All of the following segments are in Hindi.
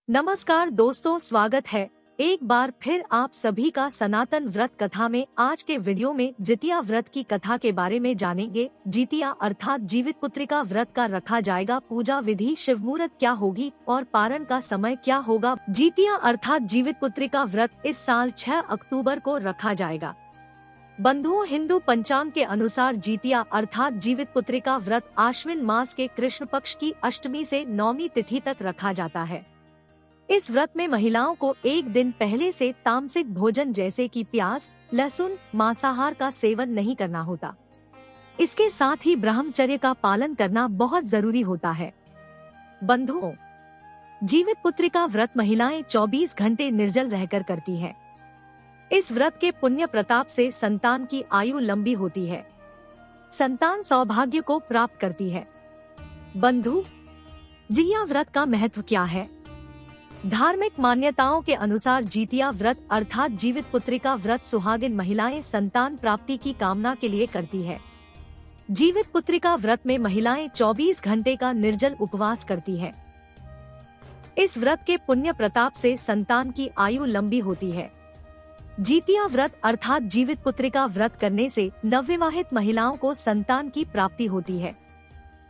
नमस्कार दोस्तों, स्वागत है एक बार फिर आप सभी का सनातन व्रत कथा में। आज के वीडियो में जितिया व्रत की कथा के बारे में जानेंगे। जितिया अर्थात जीवित पुत्रिका व्रत का रखा जाएगा पूजा विधि, शिव मुहूर्त क्या होगी और पारण का समय क्या होगा। जितिया अर्थात जीवित पुत्रिका व्रत इस साल 6 अक्टूबर को रखा जाएगा। बंधुओं, हिंदू पंचांग के अनुसार जितिया अर्थात जीवित पुत्रिका व्रत आश्विन मास के कृष्ण पक्ष की अष्टमी से नौमी तिथि तक रखा जाता है। इस व्रत में महिलाओं को एक दिन पहले से तामसिक भोजन जैसे कि प्याज, लहसुन, मांसाहार का सेवन नहीं करना होता। इसके साथ ही ब्रह्मचर्य का पालन करना बहुत जरूरी होता है। बंधुओं, जीवित पुत्रिका व्रत महिलाएं 24 घंटे निर्जल रहकर करती हैं। इस व्रत के पुण्य प्रताप से संतान की आयु लंबी होती है, संतान सौभाग्य को प्राप्त करती है। बंधु, जितिया व्रत का महत्व क्या है? धार्मिक मान्यताओं के अनुसार जितिया व्रत अर्थात जीवित पुत्रिका व्रत सुहागिन महिलाएं संतान प्राप्ति की कामना के लिए करती है। जीवित पुत्रिका व्रत में महिलाएं 24 घंटे का निर्जल उपवास करती हैं। इस व्रत के पुण्य प्रताप से संतान की आयु लंबी होती है। जितिया व्रत अर्थात जीवित पुत्रिका व्रत करने से नवविवाहित महिलाओं को संतान की प्राप्ति होती है।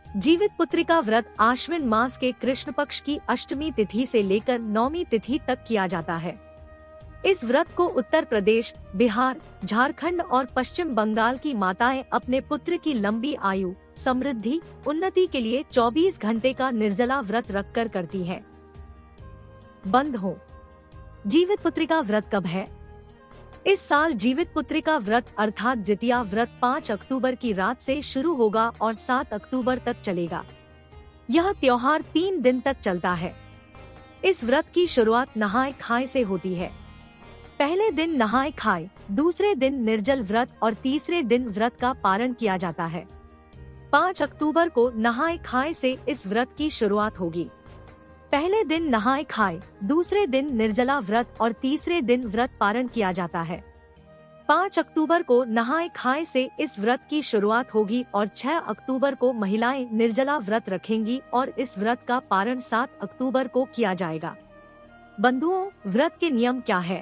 जीवित पुत्रिका व्रत आश्विन मास के कृष्ण पक्ष की अष्टमी तिथि से लेकर नौमी तिथि तक किया जाता है। इस व्रत को उत्तर प्रदेश, बिहार, झारखंड और पश्चिम बंगाल की माताएं अपने पुत्र की लंबी आयु, समृद्धि, उन्नति के लिए 24 घंटे का निर्जला व्रत रखकर करती हैं। बंधुओं, जीवित पुत्रिका व्रत कब है? इस साल जीवित पुत्रिका व्रत अर्थात जितिया व्रत 5 अक्टूबर की रात से शुरू होगा और 7 अक्टूबर तक चलेगा। यह त्योहार 3 दिन तक चलता है। इस व्रत की शुरुआत नहाय खाए से होती है। पहले दिन नहाय खाए, दूसरे दिन निर्जल व्रत और तीसरे दिन व्रत का पारण किया जाता है। 5 अक्टूबर को नहाय खाए से इस व्रत की शुरुआत होगी। पहले दिन नहाय खाए, दूसरे दिन निर्जला व्रत और तीसरे दिन व्रत पारण किया जाता है। 5 अक्टूबर को नहाय खाए से इस व्रत की शुरुआत होगी और 6 अक्टूबर को महिलाएं निर्जला व्रत रखेंगी और इस व्रत का पारण 7 अक्टूबर को किया जाएगा। बंधुओं, व्रत के नियम क्या है?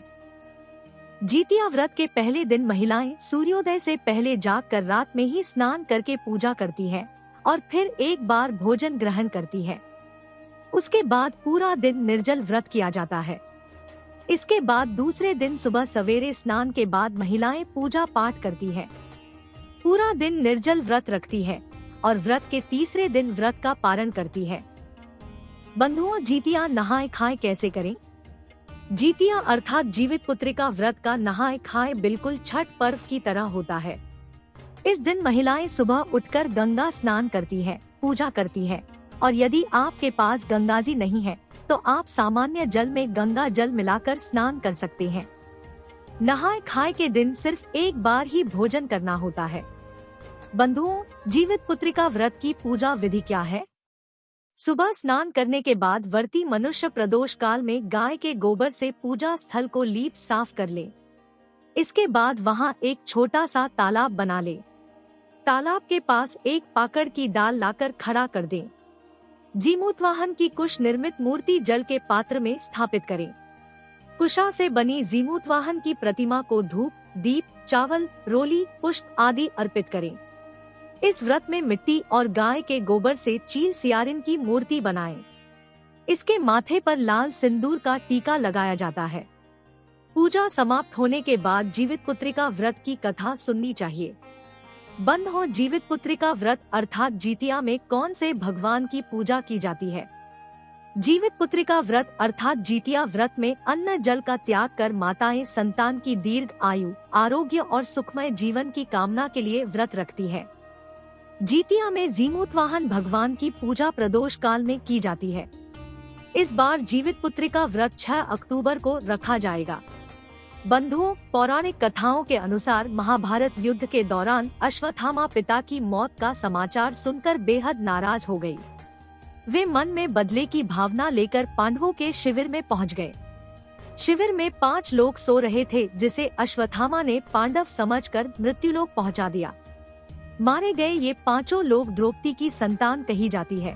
जितिया व्रत के पहले दिन महिलाएं सूर्योदय से पहले जागकर रात में ही स्नान करके पूजा करती हैं और फिर एक बार भोजन ग्रहण करती हैं। उसके बाद पूरा दिन निर्जल व्रत किया जाता है। इसके बाद दूसरे दिन सुबह सवेरे स्नान के बाद महिलाएं पूजा पाठ करती हैं। पूरा दिन निर्जल व्रत रखती हैं और व्रत के तीसरे दिन व्रत का पारण करती हैं। बंधुओं, जितिया नहाय खाए कैसे करें? जितिया अर्थात जीवित पुत्रिका व्रत का नहाय खाए बिल्कुल छठ पर्व की तरह होता है। इस दिन महिलाएं सुबह उठकर गंगा स्नान करती हैं, पूजा करती हैं और यदि आपके पास गंगाजी नहीं है तो आप सामान्य जल में गंगा जल मिलाकर स्नान कर सकते हैं। नहाय खाए के दिन सिर्फ एक बार ही भोजन करना होता है। बंधुओं, जीवित पुत्रिका व्रत की पूजा विधि क्या है? सुबह स्नान करने के बाद व्रती मनुष्य प्रदोष काल में गाय के गोबर से पूजा स्थल को लीप साफ कर ले। इसके बाद वहां एक छोटा सा तालाब बना ले। तालाब के पास एक पाकड़ की डाल लाकर खड़ा कर दें। जीमूतवाहन की कुश निर्मित मूर्ति जल के पात्र में स्थापित करें। कुशा से बनी जीमूतवाहन की प्रतिमा को धूप, दीप, चावल, रोली, पुष्प आदि अर्पित करें। इस व्रत में मिट्टी और गाय के गोबर से चील सियारिन की मूर्ति बनाएं। इसके माथे पर लाल सिंदूर का टीका लगाया जाता है। पूजा समाप्त होने के बाद जीवित पुत्रिका व्रत की कथा सुननी चाहिए। बंधुओं, जीवित पुत्रिका व्रत अर्थात जितिया में कौन से भगवान की पूजा की जाती है? जीवित पुत्रिका व्रत अर्थात जितिया व्रत में अन्न जल का त्याग कर माताएं संतान की दीर्घ आयु, आरोग्य और सुखमय जीवन की कामना के लिए व्रत रखती हैं। जितिया में जीमूतवाहन भगवान की पूजा प्रदोष काल में की जाती है। इस बार जीवित पुत्रिका व्रत 6 अक्टूबर को रखा जाएगा। बंधुओं, पौराणिक कथाओं के अनुसार महाभारत युद्ध के दौरान अश्वत्थामा पिता की मौत का समाचार सुनकर बेहद नाराज हो गई। वे मन में बदले की भावना लेकर पांडवों के शिविर में पहुंच गए। शिविर में 5 लोग सो रहे थे जिसे अश्वत्थामा ने पांडव समझकर मृत्युलोक पहुंचा दिया। मारे गए ये 5 लोग द्रौपदी की संतान कही जाती है।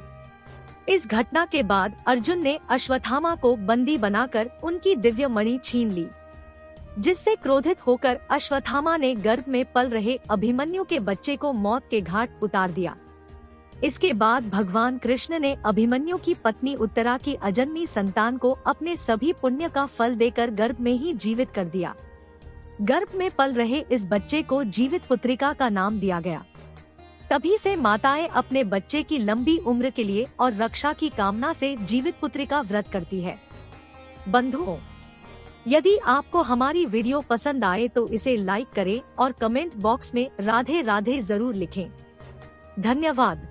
इस घटना के बाद अर्जुन ने अश्वत्थामा को बंदी बनाकर उनकी दिव्य मणि छीन ली, जिससे क्रोधित होकर अश्वत्थामा ने गर्भ में पल रहे अभिमन्यु के बच्चे को मौत के घाट उतार दिया। इसके बाद भगवान कृष्ण ने अभिमन्यु की पत्नी उत्तरा की अजन्मी संतान को अपने सभी पुण्य का फल देकर गर्भ में ही जीवित कर दिया। गर्भ में पल रहे इस बच्चे को जीवित पुत्रिका का नाम दिया गया। तभी से माताएं अपने बच्चे की लंबी उम्र के लिए और रक्षा की कामना से जीवित पुत्रिका व्रत करती है। बंधुओं, यदि आपको हमारी वीडियो पसंद आए तो इसे लाइक करें और कमेंट बॉक्स में राधे राधे जरूर लिखें। धन्यवाद।